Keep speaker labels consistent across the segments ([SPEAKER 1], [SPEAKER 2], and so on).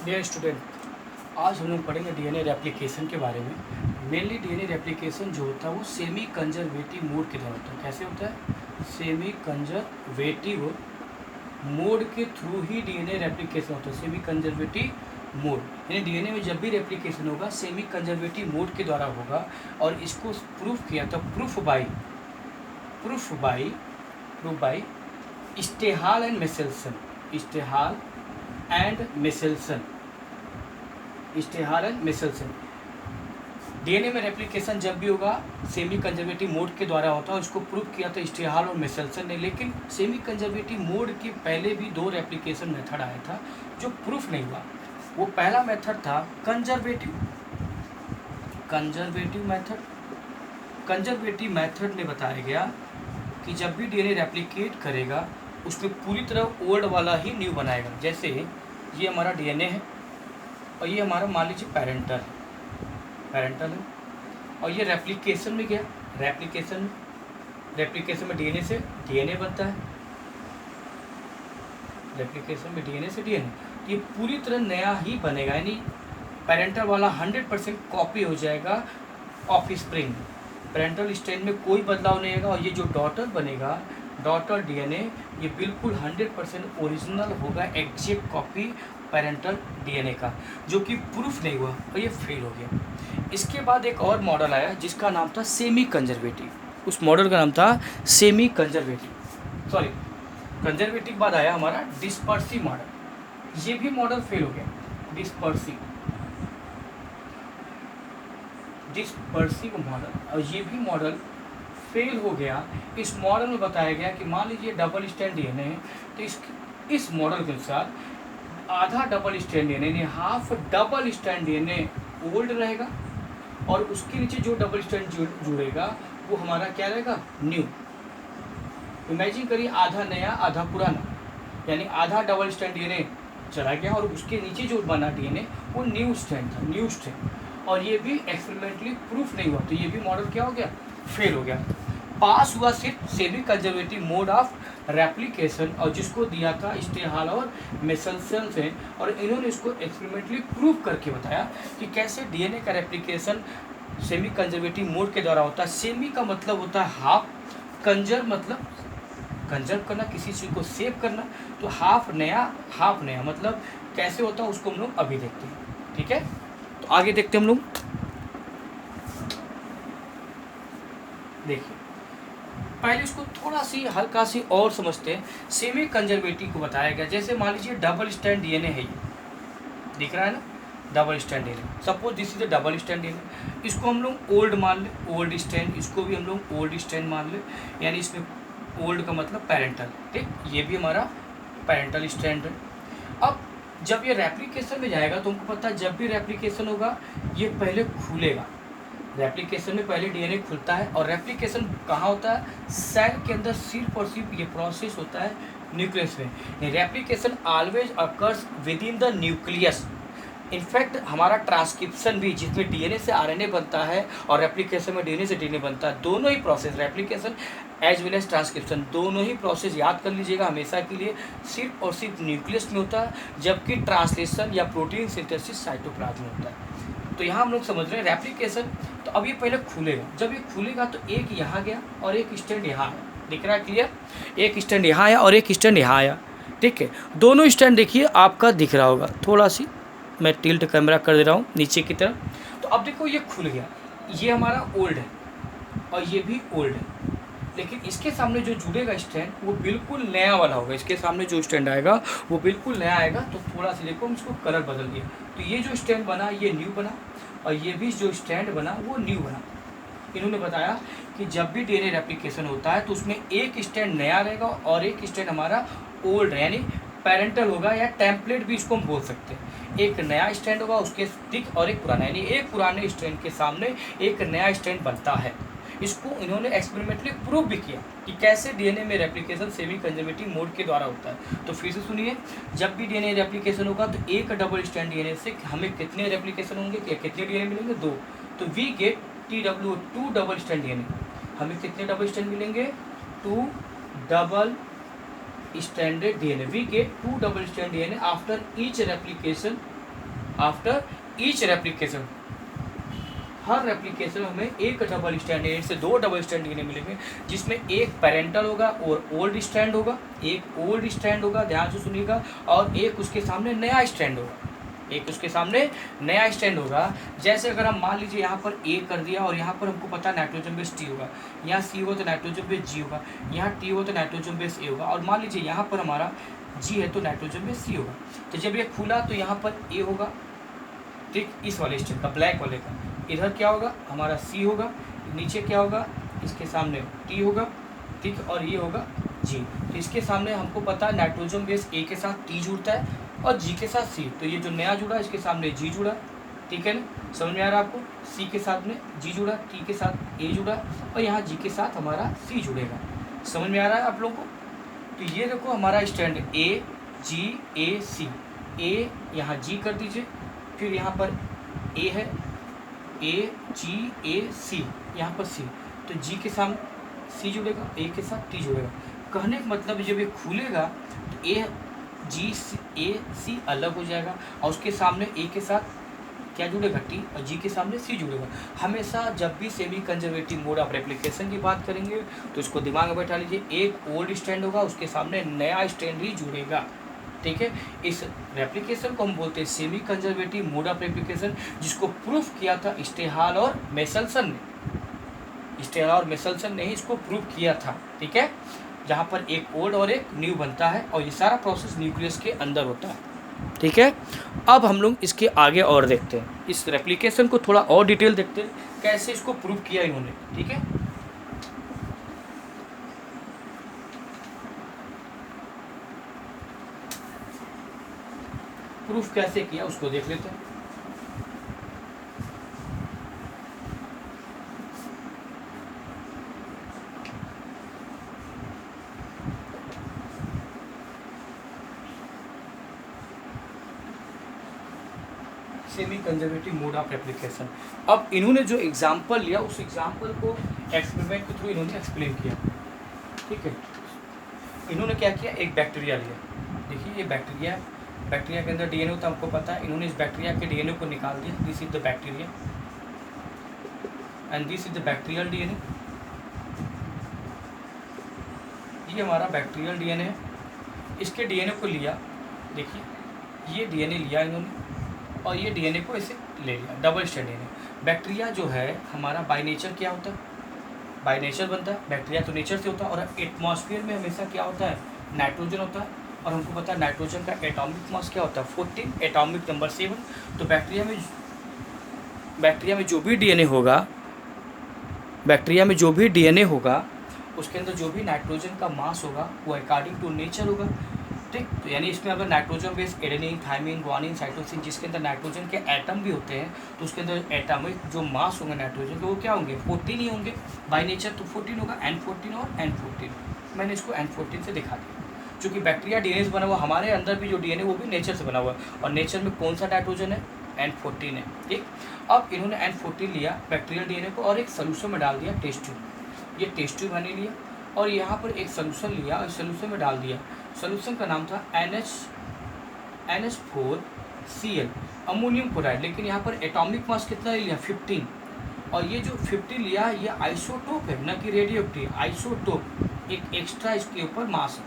[SPEAKER 1] Dear student, आज हम लोग पढ़ेंगे डीएनए रेप्लिकेशन के बारे में। मेनली डीएनए रेप्लिकेशन जो होता है वो सेमी कंजर्वेटिव मोड के द्वारा होता है। कैसे होता है? सेमी कंजर्वेटिव मोड के थ्रू ही डीएनए रेप्लिकेशन होता है। सेमी कंजर्वेटिव मोड यानी डीएनए में जब भी रेप्लिकेशन होगा सेमी कंजर्वेटिव मोड के द्वारा होगा। और इसको प्रूफ किया था proof by Stahl and Meselson. Stahl and Meselson DNA में रेप्लिकेशन जब भी होगा सेमी कंजर्वेटिव मोड के द्वारा होता है। उसको प्रूव किया था स्टेहाल और मेसेल्सन ने। लेकिन सेमी कंजर्वेटिव मोड के पहले भी दो रेप्लिकेशन मेथड आया था जो प्रूफ नहीं हुआ। वो पहला मेथड था कंजर्वेटिव मेथड में बताया गया कि जब भी डीएनए रेप्लिकेट करेगा उसमें पूरी तरह ओल्ड वाला ही न्यू बनाएगा। जैसे ये हमारा डीएनए है और ये हमारा मान लीजिए पैरेंटल है और ये रेप्लिकेशन में गया। रेप्लिकेशन में डीएनए से डीएनए बनता है। रेप्लिकेशन में डीएनए से डीएनए ये पूरी तरह नया ही बनेगा। यानी पैरेंटल वाला 100% कॉपी हो जाएगा ऑफस्प्रिंग। पैरेंटल स्ट्रैंड में कोई बदलाव नहीं होगा। और ये जो डॉटर बनेगा, डॉटर डीएनए, ये बिल्कुल 100% ओरिजिनल होगा, एग्जैक्ट कॉपी पैरेंटल डीएनए का, जो कि प्रूफ नहीं हुआ और ये फेल हो गया। इसके बाद एक और मॉडल आया जिसका नाम था सेमी कंजर्वेटिव। उस मॉडल का नाम था सेमी कंजर्वेटिव बाद आया हमारा डिस्पर्सिव मॉडल। ये भी मॉडल फेल हो गया। डिस्पर्सिव मॉडल और ये भी मॉडल फेल हो गया। इस मॉडल में बताया गया कि मान लीजिए डबल स्ट्रैंड डीएनए है तो इस मॉडल के अनुसार आधा डबल स्ट्रैंड डीएनए यानी half double strand DNA old रहेगा और उसके नीचे जो डबल स्ट्रैंड जुड़ेगा वो हमारा क्या रहेगा? न्यू। इमेजिन करिए आधा नया आधा पुराना, यानी आधा डबल स्ट्रैंड डीएनए चला गया और उसके नीचे जो बना डीएनए वो न्यू स्ट्रैंड। और ये भी एक्सपेरिमेंटली प्रूफ नहीं हुआ। तो ये भी मॉडल क्या हो गया? फेल हो गया। पास हुआ सिर्फ semi conservative mode of replication और जिसको दिया था स्टेहाल और मेसेल्सन से। और इन्होंने इसको एक्सपेरिमेंटली प्रूव करके बताया कि कैसे डीएनए का रेप्लिकेशन सेमी कंजर्वेटिव मोड के द्वारा होता है। सेमी का मतलब होता है हाफ, कंजर्व मतलब कंजर्व करना, किसी चीज़ को सेव करना। तो हाफ नया मतलब कैसे होता है उसको हम लोग अभी देखते हैं। ठीक है, तो आगे देखते हैं हम लोग। देखिए पहले इसको थोड़ा सी हल्का सी और समझते हैं। सेमी कंजर्वेटिव को बताया गया जैसे मान लीजिए डबल स्ट्रैंड डीएनए है, ये दिख रहा है ना, double strand DNA. Suppose this is the double strand DNA. इसको हम लोग ओल्ड मान ले, ओल्ड स्ट्रैंड। इसको भी हम लोग ओल्ड स्ट्रैंड मान ले, यानी इसमें ओल्ड का मतलब पैरेंटल। ठीक, ये भी हमारा पैरेंटल स्ट्रैंड है। अब जब ये रेप्लिकेशन में जाएगा तो हमको पता है जब भी रेप्लिकेशन होगा ये पहले खुलेगा। रेप्लिकेशन में पहले डीएनए खुलता है और रेप्लिकेशन कहाँ होता है? सेल के अंदर सिर्फ और सिर्फ ये प्रोसेस होता है न्यूक्लियस में। Replication always occurs with in the nucleus. In fact हमारा ट्रांसक्रिप्शन भी, जिसमें डीएनए से आरएनए बनता है और रेप्लिकेशन में डीएनए से डीएनए बनता है, दोनों ही process, replication as well as transcription, दोनों ही प्रोसेस याद कर लीजिएगा हमेशा के लिए, सिर्फ और सिर्फ न्यूक्लियस में होता है, जबकि ट्रांसलेशन या प्रोटीन सिंथेसिस साइटोप्लाज्म में होता है। तो यहाँ हम लोग समझ रहे हैं रेप्लिकेशन। तो अब ये पहले खुलेगा, जब ये खुलेगा तो एक यहाँ गया और एक स्टैंड यहाँ आया, दिख रहा है क्लियर? एक स्टैंड यहाँ आया और एक स्टैंड यहाँ आया। ठीक है, दोनों स्टैंड देखिए आपका दिख रहा होगा। थोड़ा सी मैं टिल्ट कैमरा कर दे रहा हूँ नीचे की तरफ। तो अब देखो ये खुल गया, ये हमारा ओल्ड है और ये भी ओल्ड है, लेकिन इसके सामने जो जुड़ेगा स्टैंड वो बिल्कुल नया वाला होगा। इसके सामने जो स्टैंड आएगा वो बिल्कुल नया आएगा। तो थोड़ा सा देखो हम इसको कलर बदल दिया, तो ये जो स्टैंड बना ये न्यू बना और ये भी जो स्टैंड बना वो न्यू बना। इन्होंने बताया कि जब भी डीएनए रेप्लिकेशन होता है तो उसमें एक स्टैंड नया रहेगा और एक स्टैंड हमारा ओल्ड है, यानी पैरेंटल होगा या टेम्पलेट भी इसको हम बोल सकते हैं। एक नया स्टैंड होगा उसके ठीक और एक पुराना, यानी एक पुराने स्टैंड के सामने एक नया स्टैंड बनता है। इसको इन्होंने एक्सपेरिमेंटली प्रूव भी किया कि कैसे डीएनए में रेप्लिकेशन सेमी कंजर्वेटिव मोड के द्वारा होता है। तो फिर से सुनिए, जब भी डीएनए रेप्लिकेशन होगा तो एक डबल स्ट्रैंड डीएनए से हमें कितने रेप्लिकेशन होंगे, कितने डीएनए मिलेंगे? 2। तो we get TW 2 double strand DNA. हमें कितने डबल स्ट्रैंड मिलेंगे? 2 double stranded DNA. We get 2 double strand DNA after each replication after each replication. हर रेप्लिकेशन में हमें एक डबल स्टैंड डीएनए से 2 डबल स्टैंड डीएनए मिलेंगे, जिसमें एक पेरेंटल होगा और ओल्ड स्टैंड होगा, एक ओल्ड स्टैंड होगा, ध्यान से सुनिएगा, और एक उसके सामने नया स्टैंड होगा, एक उसके सामने नया स्टैंड होगा। जैसे अगर हम मान लीजिए यहाँ पर ए कर दिया और यहाँ पर हमको पता है नाइट्रोजन बेस टी होगा, यहाँ सी होगा तो नाइट्रोजन बेस जी होगा, यहाँ टी होगा तो नाइट्रोजन बेस ए होगा, और मान लीजिए यहाँ पर हमारा जी है तो नाइट्रोजन बेस सी होगा। तो जब ये खुला तो यहाँ पर ए होगा, ठीक, इस वाले स्टैंड का, ब्लैक वाले का, इधर क्या होगा हमारा सी होगा, नीचे क्या होगा इसके सामने टी होगा, ठीक, और ये होगा जी। तो इसके सामने हमको पता है नाइट्रोजन बेस ए के साथ टी जुड़ता है और जी के साथ सी, तो ये जो नया जुड़ा इसके सामने जी जुड़ा, ठीक है ना, समझ में आ रहा है आपको, सी के साथ में जी जुड़ा, टी के साथ ए जुड़ा, और यहाँ जी के साथ हमारा सी जुड़ेगा। समझ में आ रहा है आप लोगों को। तो ये देखो हमारा स्टैंड ए जी ए सी, ए यहाँ जी कर दीजिए, फिर यहाँ पर ए है, ए जी ए सी, यहाँ पर सी, तो जी के साथ सी जुड़ेगा, ए के साथ टी जुड़ेगा। कहने का मतलब जब ये खुलेगा तो ए जी ए सी अलग हो जाएगा और उसके सामने ए के साथ क्या जुड़ेगा टी, और जी के सामने सी जुड़ेगा। हमेशा जब भी semi conservative mode of replication की बात करेंगे तो इसको दिमाग में बैठा लीजिए, एक ओल्ड स्टैंड होगा उसके सामने नया स्टैंड ही जुड़ेगा, ठीक है। इस रेप्लिकेशन को हम बोलते हैं semi conservative mode of replication, जिसको प्रूफ किया था स्टेहाल और मेसल्सन ने, स्टेहाल और मेसल्सन ने ही इसको प्रूफ किया था, ठीक है, जहाँ पर एक ओल्ड और एक न्यू बनता है और ये सारा प्रोसेस न्यूक्लियस के अंदर होता है, ठीक है। अब हम लोग इसके आगे और देखते हैं, इस रेप्लिकेशन को थोड़ा और डिटेल देखते हैं कैसे इसको प्रूफ किया इन्होंने, ठीक है। प्रूफ कैसे किया उसको देख लेते हैं। Semi conservative mode of replication. अब इन्होंने जो एग्जाम्पल लिया उस एग्जाम्पल को एक्सपेरिमेंट के थ्रू इन्होंने एक्सप्लेन किया, ठीक है। इन्होंने क्या किया, एक बैक्टीरिया लिया, देखिए ये बैक्टीरिया, बैक्टीरिया के अंदर डीएनए होता है हमको पता है, इन्होंने इस बैक्टीरिया के डीएनए को निकाल दिया, this is the bacteria and this is the bacterial DNA, ये हमारा बैक्टीरियल डीएनए है। इसके डीएनए को लिया, देखिए ये डीएनए लिया इन्होंने और ये डीएनए को ऐसे ले लिया, डबल स्टैंड डीएनए। बैक्टीरिया जो है हमारा बाय नेचर क्या होता है, बाय नेचर बनता है, बैक्टीरिया तो नेचर से होता है, और एटमॉस्फेयर में हमेशा क्या होता है, नाइट्रोजन होता है, और हमको पता है नाइट्रोजन का एटॉमिक मास क्या होता है 14, एटॉमिक नंबर 7। तो बैक्टीरिया में जो भी डीएनए होगा, बैक्टीरिया में जो भी डीएनए होगा उसके अंदर जो भी नाइट्रोजन का मास होगा वो अकॉर्डिंग टू नेचर होगा, ठीक। तो यानी इसमें अगर nitrogen base adenine, thymine, guanine, cytosine, जिसके अंदर नाइट्रोजन के एटम भी होते हैं, तो उसके अंदर एटॉमिक जो मास होंगे नाइट्रोजन के वो क्या होंगे 14 ही होंगे, बाय नेचर तो 14 होगा, N14 और N14। मैंने इसको N14 से दिखा दिया, चूँकि बैक्टीरिया डीएनए से बना हुआ, हमारे अंदर भी जो डीएनए वो भी नेचर से बना हुआ है, और नेचर में कौन सा नाइट्रोजन है, N14 है, ठीक। अब इन्होंने N14 लिया बैक्टीरियल डीएनए को और एक सोल्यूशन में डाल दिया, टेस्ट ट्यूब, ये टेस्ट ट्यूब मैंने लिया और यहाँ पर एक सोल्यूशन लिया और सोल्यूशन में डाल दिया, सोल्यूशन का नाम था NH4Cl, अमोनियम क्लोराइड। लेकिन यहाँ पर एटॉमिक मास कितना लिया 15, और ये जो 15 लिया ये आइसोटोप है, न कि रेडियो एक्टिव, आइसोटोप, एक एक्स्ट्रा इसके ऊपर मास है,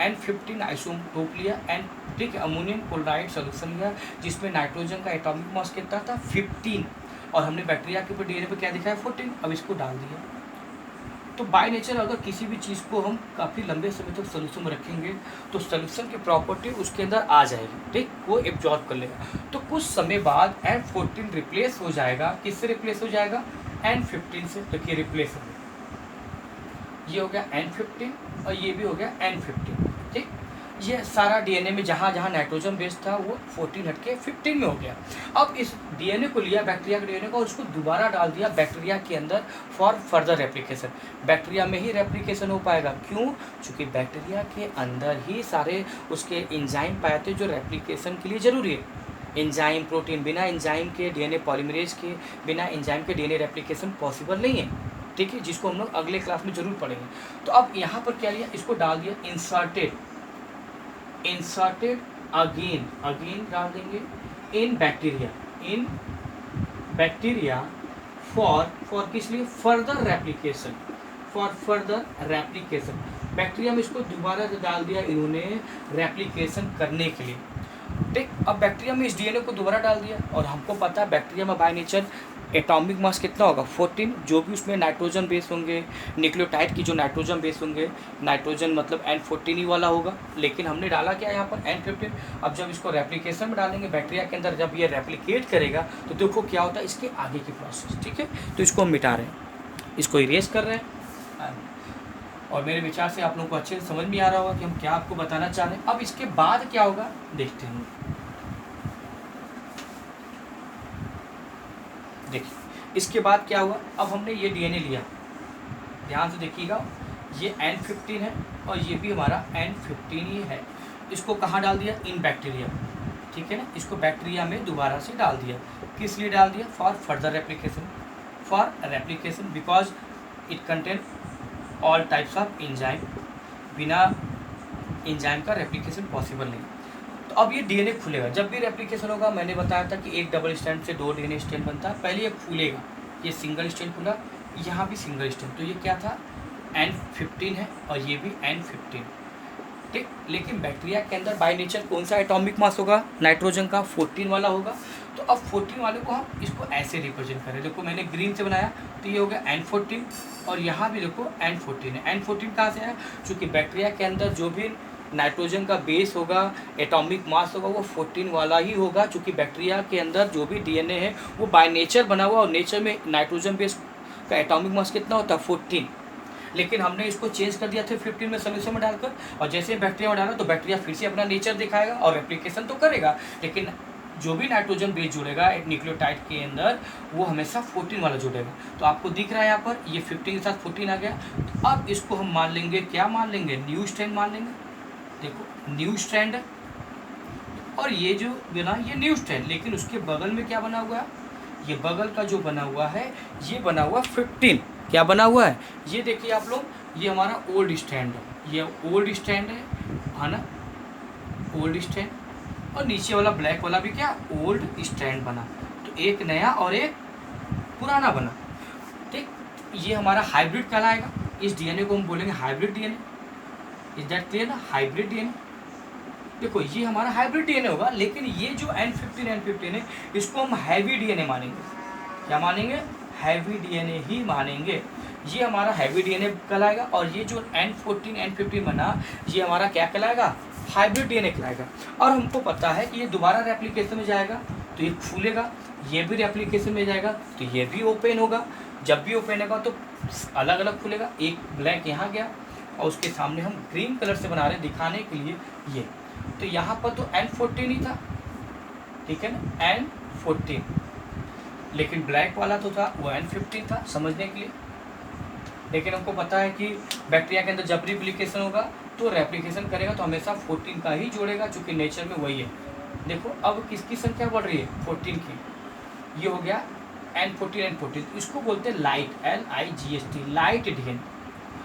[SPEAKER 1] N15 आइसोटोप लिया, एन, ठीक है, अमोनियम क्लोराइड सोल्यूशन लिया जिसमें नाइट्रोजन का एटॉमिक मास कितना था 15, और हमने बैक्टीरिया के ऊपर डीएनए पे क्या दिखाया 14, अब इसको डाल दिया। तो बाय नेचर अगर किसी भी चीज़ को हम काफ़ी लंबे समय तक सोल्यूशन में रखेंगे तो सोल्यूशन की प्रॉपर्टी उसके अंदर आ जाएगी, ठीक, वो एब्जॉर्ब कर लेगा। तो कुछ समय बाद N14 रिप्लेस हो जाएगा, किससे रिप्लेस हो जाएगा, N15 से, तो ये रिप्लेस हो गया, ये हो गया N15 और ये भी हो गया N15, ठीक। ये सारा डीएनए में जहाँ जहाँ नाइट्रोजन बेस था वो 14 हटके 15 में हो गया। अब इस डीएनए को लिया, बैक्टीरिया के डीएनए को, और उसको दोबारा डाल दिया बैक्टीरिया के अंदर फॉर फर्दर रेप्लिकेशन। बैक्टीरिया में ही रेप्लिकेशन हो पाएगा, क्यों, क्योंकि बैक्टीरिया के अंदर ही सारे उसके एंजाइम पाए थे जो रेप्लिकेशन के लिए ज़रूरी है। एंजाइम, प्रोटीन, बिना एंजाइम के डीएनए पॉलीमरेज के, बिना एंजाइम के डीएनए रेप्लिकेशन पॉसिबल नहीं है, ठीक है, जिसको हम लोग अगले क्लास में जरूर पढ़ेंगे। तो अब यहाँ पर क्या लिया, इसको डाल दिया इंसर्टेड अगेन डाल देंगे इन बैक्टीरिया फॉर किस लिए, further replication, for further replication. Bacteria में इसको दोबारा से डाल दिया इन्होंने रेप्लिकेशन करने के लिए। ठीक, अब बैक्टीरिया में इस डीएनए को दोबारा डाल दिया, और हमको पता है बैक्टीरिया में बाय नेचर एटॉमिक मास कितना होगा 14, जो भी उसमें नाइट्रोजन बेस होंगे, न्यूक्लियोटाइड की जो नाइट्रोजन बेस होंगे, नाइट्रोजन मतलब N14 ही वाला होगा, लेकिन हमने डाला क्या यहाँ पर N15। अब जब इसको रेप्लिकेशन में डालेंगे बैक्टीरिया के अंदर, जब ये रेप्लिकेट करेगा तो देखो क्या होता है इसके आगे की प्रोसेस। ठीक है, तो इसको हम मिटा रहे हैं, इसको इरेज कर रहे हैं, और मेरे विचार से आप लोगों को अच्छे से समझ में आ रहा होगा कि हम क्या आपको बताना चाह रहे हैं। अब इसके बाद क्या होगा देखते हैं। देखिए इसके बाद क्या हुआ, अब हमने ये डीएनए लिया, ध्यान से देखिएगा, ये N15 है और ये भी हमारा N15 ही है। इसको कहाँ डाल दिया, इन बैक्टीरिया, ठीक है ना, इसको बैक्टीरिया में दोबारा से डाल दिया। किस लिए डाल दिया, for further replication, for replication because it contain all types of enzyme, बिना एंजाइम का रेप्लिकेशन पॉसिबल नहीं। तो अब ये डीएनए खुलेगा, जब भी रेप्लिकेशन होगा, मैंने बताया था कि एक डबल स्ट्रैंड से 2 डीएनए स्ट्रैंड बनता है। पहले ये खुलेगा, ये सिंगल स्ट्रैंड खुला, यहाँ भी सिंगल स्ट्रैंड, तो ये क्या था N15 है और ये भी N15। ठीक, लेकिन बैक्टीरिया के अंदर बाय नेचर कौन सा एटॉमिक मास होगा, नाइट्रोजन का 14 वाला होगा। तो अब 14 वाले को हम इसको ऐसे रिप्रेजेंट करें, देखो मैंने ग्रीन से बनाया, तो ये हो गया N14, और यहाँ भी देखो N14 है। N14 कहाँ से आया, चूँकि बैक्टीरिया के अंदर जो भी नाइट्रोजन का बेस होगा, एटॉमिक मास होगा, वो 14 वाला ही होगा, क्योंकि बैक्टीरिया के अंदर जो भी डीएनए है वो बाय नेचर बना हुआ, और नेचर में नाइट्रोजन बेस का एटॉमिक मास कितना होता है 14। लेकिन हमने इसको चेंज कर दिया था 15 में सोल्यूशन में डालकर, और जैसे बैक्टीरिया में डाला तो बैक्टीरिया फिर से अपना नेचर दिखाएगा और रेप्लिकेशन तो करेगा, लेकिन जो भी नाइट्रोजन बेस जुड़ेगा एक न्यूक्लियोटाइड के अंदर वो हमेशा 14 वाला जुड़ेगा। तो आपको दिख रहा है यहाँ पर ये 15 के साथ 14 आ गया। तो अब इसको हम मान लेंगे, क्या मान लेंगे, न्यू स्ट्रैंड मान लेंगे। देखो न्यू स्ट्रैंड है, और ये जो बना ये न्यू स्ट्रैंड, लेकिन उसके बगल में क्या बना हुआ है, ये बगल का जो बना हुआ है ये बना हुआ 15। क्या बना हुआ है, ये देखिए आप लोग, ये हमारा ओल्ड स्ट्रैंड है, ये ओल्ड स्ट्रैंड है ना, ओल्ड स्ट्रैंड, और नीचे वाला ब्लैक वाला भी क्या ओल्ड स्ट्रैंड बना, तो एक नया और एक पुराना बना। ठीक, ये हमारा हाइब्रिड कहलाएगा, इस डीएनए को हम बोलेंगे hybrid DNA. Is that clear ना, हाइब्रिड डीएनए। देखो ये हमारा हाइब्रिड डीएनए होगा, लेकिन ये जो N15 है इसको हम हैवी डीएनए मानेंगे। क्या मानेंगे, हैवी डीएनए ही मानेंगे, ये हमारा हैवी डीएनए कहलाएगा। और ये जो N15 बना ये हमारा क्या कहलाएगा, हाइब्रिड डीएनए कहलाएगा। और हमको पता है कि ये दोबारा रेप्लिकेशन में जाएगा तो ये खुलेगा, ये भी रेप्लिकेशन में जाएगा तो ये भी ओपन होगा। जब भी ओपन होगा तो अलग अलग खुलेगा, एक ब्लैक यहाँ गया और उसके सामने हम ग्रीन कलर से बना रहे हैं दिखाने के लिए ये। तो यहाँ पर तो N14 ही था, ठीक है ना, N14, लेकिन ब्लैक वाला तो था वो N15 था, समझने के लिए। लेकिन हमको पता है कि बैक्टीरिया के अंदर जब रेप्लिकेशन होगा तो रेप्लिकेशन करेगा तो हमेशा 14 का ही जोड़ेगा, चूँकि नेचर में वही है। देखो अब किसकी संख्या बढ़ रही है, 14 की, ये हो गया N14। इसको बोलते हैं लाइट, LIGHT, लाइट डीएनए।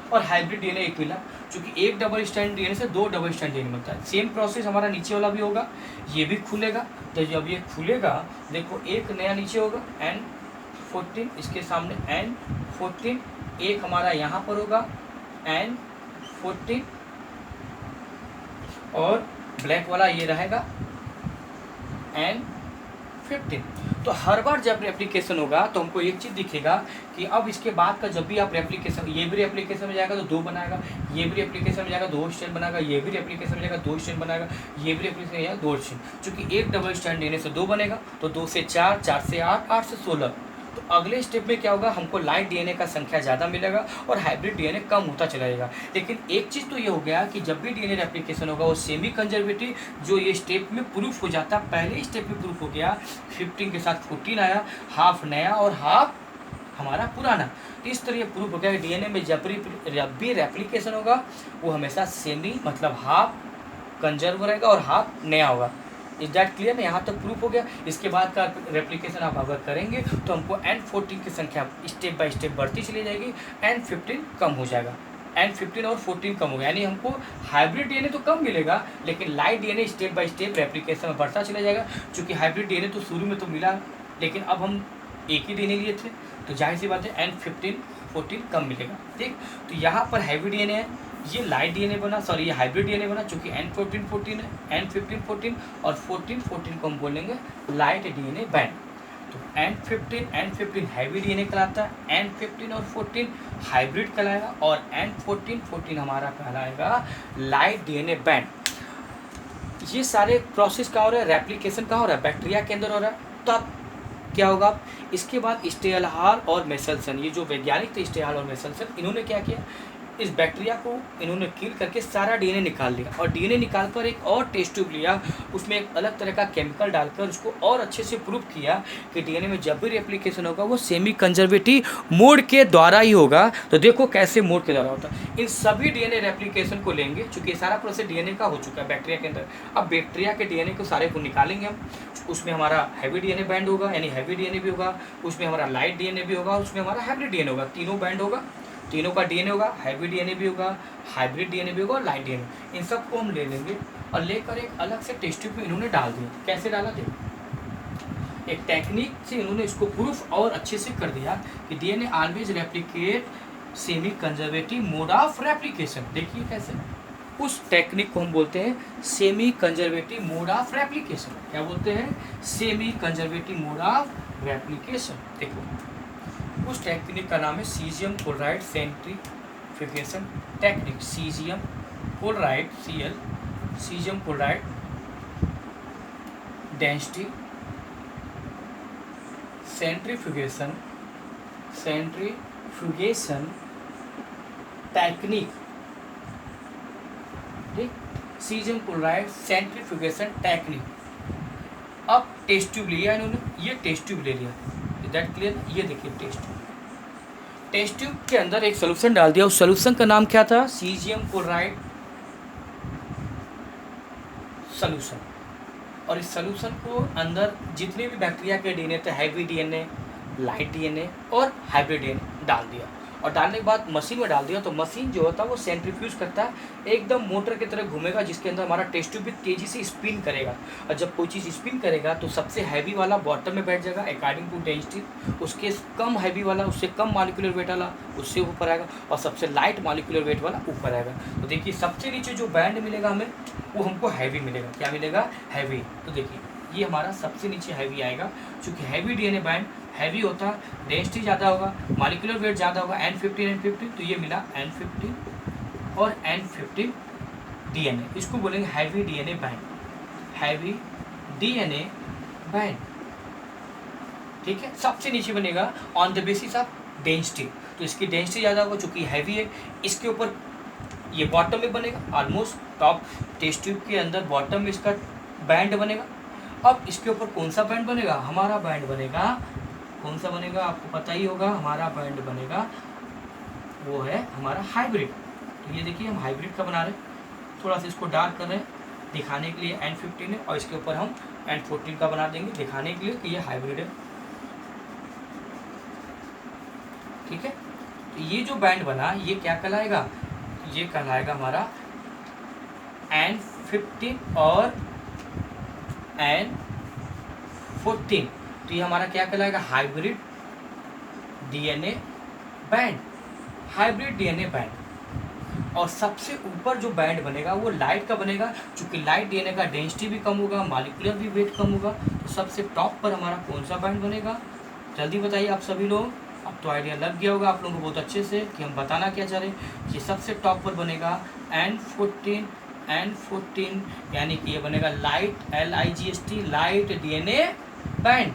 [SPEAKER 1] और हाइब्रिड डीएनए एक मिला, क्योंकि एक डबल स्ट्रैंड डीएनए से 2 डबल स्ट्रैंड डीएनए बनता है। सेम प्रोसेस हमारा नीचे वाला भी होगा, ये भी खुलेगा। तो जब ये खुलेगा देखो एक नया नीचे होगा N14, इसके सामने N14, एक हमारा यहाँ पर होगा N14, और ब्लैक वाला ये रहेगा N15। तो हर बार जब रेप्लिकेशन होगा तो हमको एक चीज़ दिखेगा कि अब इसके बाद का जब भी आप रेप्लिकेशन, ये भी रेप्लिकेशन में जाएगा तो 2 बनाएगा, ये भी रेप्लिकेशन में जाएगा 2 स्ट्रैंड बनाएगा, ये भी रेप्लिकेशन में जाएगा 2 स्ट्रैंड बनाएगा, ये भी रेप्लिकेशन में जाएगा 2 स्ट्रैंड। चूँकि एक डबल स्ट्रैंड लेने से 2 बनेगा तो 2 से 4, 4 से 8, 8 से 16। तो अगले स्टेप में क्या होगा, हमको लाइट डीएनए का संख्या ज़्यादा मिलेगा और हाइब्रिड डीएनए कम होता चला जाएगा। लेकिन एक चीज़ तो ये हो गया कि जब भी डीएनए रेप्लिकेशन होगा वो सेमी कंजर्वेटिव जो ये स्टेप में प्रूफ हो जाता, पहले स्टेप में प्रूफ हो गया, 15 के साथ 14 आया, हाफ नया और हाफ हमारा पुराना। इस तरह ये प्रूफ हो गया कि डीएनए में जब भी रेप्लिकेशन होगा वो हमेशा सेमी मतलब हाफ कंजर्व रहेगा और हाफ नया होगा। इज दैट क्लियर ना, यहाँ तक प्रूफ हो गया। इसके बाद का रेप्लिकेशन आप अगर करेंगे तो हमको N14 की संख्या स्टेप बाय स्टेप बढ़ती चली जाएगी, N15 कम हो जाएगा, N15 और 14 कम हो गया, यानी हमको हाइब्रिड डीएनए तो कम मिलेगा, लेकिन light DNA step by step replication में बढ़ता चला जाएगा। क्योंकि हाइब्रिड डीएनए तो शुरू में तो मिला, लेकिन अब हम एक ही डीएनए लिए थे, तो जाहिर सी बात है N15 14 कम मिलेगा। ठीक, तो यहाँ पर हैवी डीएनए है, ये लाइट डीएनए बना, सॉरी ये हाइब्रिड डीएनए बना, चूँकि N14 14 है, N15 14 और 14 14 को हम बोलेंगे लाइट डीएनए बैंड। तो N15 हैवी डीएनए कहलाता है, N15 और 14 हाइब्रिड कहलाएगा, और N14 14 हमारा कहलाएगा लाइट डीएनए बैंड। ये सारे प्रोसेस क्या हो रहा है, रेप्लिकेशन कहाँ हो रहा है, बैक्टीरिया के अंदर हो रहा है। तो अब क्या होगा, इसके बाद स्टेलहार और मेसलसन, ये जो वैज्ञानिक थे स्टेलहार और मेसलसन, इन्होंने क्या किया, इस बैक्टीरिया को इन्होंने किल करके सारा डीएनए निकाल लिया, और डीएनए निकालकर एक और टेस्ट ट्यूब लिया, उसमें एक अलग तरह का केमिकल डालकर उसको और अच्छे से प्रूव किया कि डीएनए में जब भी रेप्लिकेशन होगा वो सेमी कंजर्वेटिव मोड के द्वारा ही होगा। तो देखो कैसे मोड के द्वारा होता है। इन सभी डीएनए रेप्लिकेशन को लेंगे, चूँकि सारा प्रोसेस डीएनए का हो चुका है बैक्टीरिया के अंदर। अब बैक्टीरिया के डीएनए को सारे को निकालेंगे हम, उसमें हमारा हैवी डीएनए बैंड होगा, यानी हैवी डीएनए भी होगा, उसमें हमारा लाइट डीएनए भी होगा, उसमें हमारा हाइब्रिड डीएनए होगा, तीनों बैंड होगा, तीनों का डीएनए होगा, हैवी डीएनए भी होगा, हाइब्रिड डीएनए भी होगा और लाइट डीएनए। इन सब को हम ले लेंगे और लेकर एक अलग से टेस्ट ट्यूब में इन्होंने डाल दिया। कैसे डाला, देखो एक टेक्निक से इन्होंने इसको प्रूफ और अच्छे से कर दिया कि DNA always replicate semi conservative mode of replication. देखिए कैसे, उस टेक्निक को हम बोलते हैं semi conservative mode of replication. क्या बोलते हैं, semi conservative mode of replication. देखो उस टेक्निक का नाम है caesium chloride centrifugation technique. Caesium chloride Cl, caesium chloride density centrifugation technique. ठीक, सीजियम क्लोराइड सेंट्रीफ्यूगेशन टेक्निक। अब टेस्ट ट्यूब लिया इन्होंने, ये टेस्ट ट्यूब ले लिया, दैट क्लियर। ये देखिए टेस्ट ट्यूब के अंदर एक सोल्यूशन डाल दिया, उस सोल्यूशन का नाम क्या था, सीजियम क्लोराइड सोल्यूशन। और इस सोल्यूशन को अंदर जितने भी बैक्टीरिया के डीएनए थे, हैवी डीएनए, लाइट डीएनए और हाइब्रिड डीएनए डाल दिया, और डालने के बाद मशीन में डाल दिया। तो मशीन जो होता है वो सेंट्रीफ्यूज करता है, एकदम मोटर की तरह घूमेगा, जिसके अंदर हमारा टेस्ट ट्यूब भी तेज़ी से स्पिन करेगा। और जब कोई चीज़ स्पिन करेगा तो सबसे हैवी वाला बॉटम में बैठ जाएगा अकॉर्डिंग टू डेंसिटी, उसके कम हैवी वाला, उससे कम मॉलिक्यूलर वेट वाला उससे ऊपर आएगा, और सबसे लाइट मॉलिक्यूलर वेट वाला ऊपर आएगा। तो देखिए सबसे नीचे जो बैंड मिलेगा हमें, वो हमको हैवी मिलेगा। क्या मिलेगा, हैवी। तो देखिए ये हमारा सबसे नीचे हैवी आएगा, चूँकि हैवी डीएनए बैंड हैवी होता है, डेंसिटी ज़्यादा होगा, मॉलिक्यूलर वेट ज़्यादा होगा, N15 तो ये मिला N15 और N15 डीएनए, इसको बोलेंगे heavy DNA band, heavy DNA band. ठीक है, सबसे नीचे बनेगा on the basis of density, तो इसकी डेंसिटी ज़्यादा होगा चूँकि हैवी है। इसके ऊपर ये बॉटम में बनेगा, ऑलमोस्ट टॉप टेस्ट ट्यूब के अंदर बॉटम में इसका बैंड बनेगा। अब इसके ऊपर कौन सा बैंड बनेगा, हमारा बैंड बनेगा, कौन सा बनेगा आपको पता ही होगा, हमारा बैंड बनेगा वो है हमारा हाइब्रिड। तो ये देखिए हम हाइब्रिड का बना रहे हैं, थोड़ा सा इसको डार्क कर रहे हैं दिखाने के लिए N15 है, और इसके ऊपर हम N14 का बना देंगे दिखाने के लिए कि ये हाइब्रिड है। ठीक है, तो ये जो बैंड बना ये क्या कहलाएगा, ये कहलाएगा हमारा N15 और N14। तो ये हमारा क्या कहलाएगा, hybrid DNA band, hybrid DNA band. और सबसे ऊपर जो बैंड बनेगा वो लाइट का बनेगा, क्योंकि लाइट डीएनए का डेंसिटी भी कम होगा, मॉलिक्यूलर भी वेट कम होगा। तो सबसे टॉप पर हमारा कौन सा बैंड बनेगा, जल्दी बताइए आप सभी लोग। अब तो आइडिया लग गया होगा आप लोगों को बहुत अच्छे से कि हम बताना क्या चाह रहे हैं। कि सबसे टॉप पर बनेगा N14, यानी कि ये बनेगा light LIGHT light DNA band.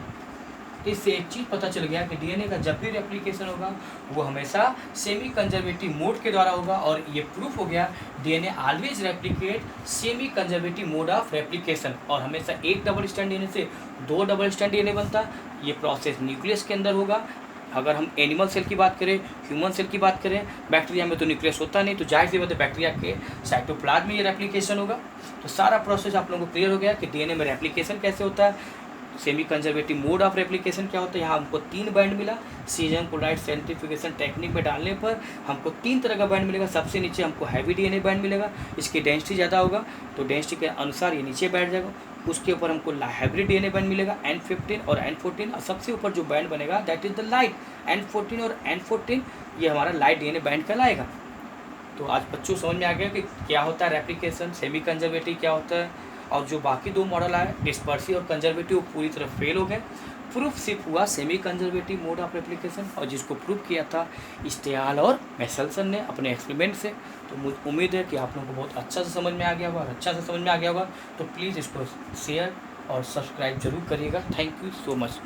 [SPEAKER 1] इससे एक चीज़ पता चल गया कि डीएनए का जब भी रेप्लिकेशन होगा वो हमेशा सेमी कंजर्वेटिव मोड के द्वारा होगा, और ये प्रूफ हो गया DNA always replicate semi conservative mode of replication. और हमेशा एक डबल स्टैंड डीएनए से 2 डबल स्टैंड डीएनए बनता। ये प्रोसेस न्यूक्लियस के अंदर होगा। अगर हम एनिमल सेल की बात करें, ह्यूमन सेल की बात करें, बैक्टीरिया में तो न्यूक्लियस होता नहीं, तो जाहिर सी बात है बैक्टीरिया के साइटोप्लाज्म में ये रेप्लिकेशन होगा। तो सारा प्रोसेस आप लोगों को क्लियर हो गया कि डीएनए में रेप्लिकेशन कैसे होता है, semi conservative mode of replication क्या होता है, यहाँ हमको 3 बैंड मिला। सीजन क्लोराइड सेंट्रीफ्यूगेशन टेक्निक में डालने पर हमको 3 तरह का बैंड मिलेगा। सबसे नीचे हमको हैवी डीएनए बैंड मिलेगा, इसकी डेंसिटी ज़्यादा होगा तो डेंसिटी के अनुसार ये नीचे बैठ जाएगा। उसके ऊपर हमको हाइब्रिड डीएनए बैंड मिलेगा N15 और N14, और सबसे ऊपर जो बैंड बनेगा that is the light N14 और N14, ये हमारा लाइट डीएनए बैंड कहलाएगा। तो आज बच्चों समझ में आ गया कि क्या होता है रेप्लिकेशन, सेमी कंजर्वेटिव क्या होता है, और जो बाकी 2 मॉडल आए डिस्पर्सिव और कंजर्वेटिव पूरी तरह फेल हो गए। प्रूफ सिर्फ हुआ semi conservative mode of replication, और जिसको प्रूव किया था स्टेयाल और मेसेल्सन ने अपने एक्सपेरिमेंट से। तो मुझे उम्मीद है कि आप लोगों को बहुत अच्छा से समझ में आ गया होगा, और अच्छा से समझ में आ गया होगा तो प्लीज़ इसको शेयर और सब्सक्राइब जरूर करिएगा। Thank you so much.